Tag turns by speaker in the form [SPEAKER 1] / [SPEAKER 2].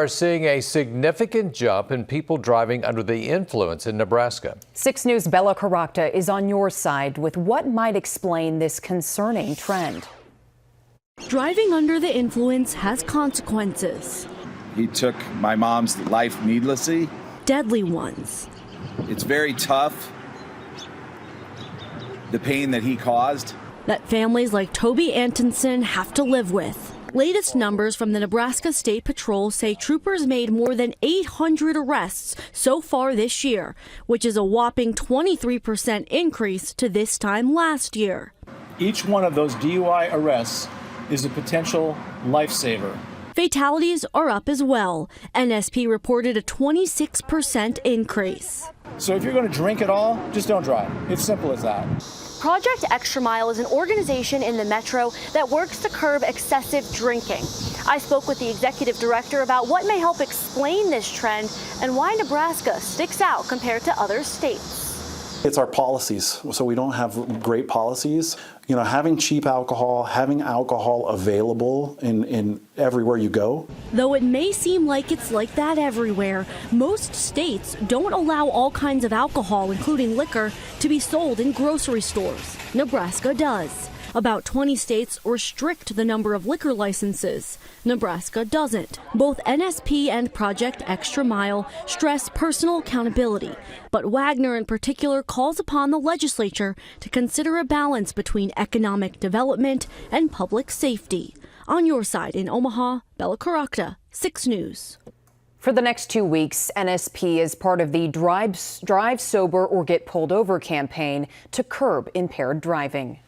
[SPEAKER 1] Are seeing a significant jump in people driving under the influence in Nebraska.
[SPEAKER 2] 6 News' Bella Caracta is on your side with what might explain this concerning trend.
[SPEAKER 3] Driving under the influence has consequences.
[SPEAKER 4] He took my mom's life needlessly.
[SPEAKER 3] Deadly ones.
[SPEAKER 4] It's very tough, the pain that he caused.
[SPEAKER 3] That families like Toby Antonson have to live with. Latest numbers from the Nebraska State Patrol say troopers made more than 800 arrests so far this year, which is a whopping 23% increase to this time last year.
[SPEAKER 5] Each one of those DUI arrests is a potential lifesaver.
[SPEAKER 3] Fatalities are up as well. NSP reported a 26% increase.
[SPEAKER 5] So if you're going to drink at all, just don't drive. It's simple as that.
[SPEAKER 6] Project Extra Mile is an organization in the metro that works to curb excessive drinking. I spoke with the executive director about what may help explain this trend and why Nebraska sticks out compared to other states.
[SPEAKER 7] It's our policies. So we don't have great policies. You know, having cheap alcohol, having alcohol available in everywhere you go.
[SPEAKER 3] Though it may seem like it's like that everywhere, most states don't allow all kinds of alcohol, including liquor, to be sold in grocery stores. Nebraska does. About 20 states restrict the number of liquor licenses. Nebraska doesn't. Both NSP and Project Extra Mile stress personal accountability, but Wagner in particular calls upon the legislature to consider a balance between economic development and public safety. On your side in Omaha, Bella Caracta, 6 News.
[SPEAKER 2] For the next 2 weeks, NSP is part of the Drive Sober or Get Pulled Over campaign to curb impaired driving.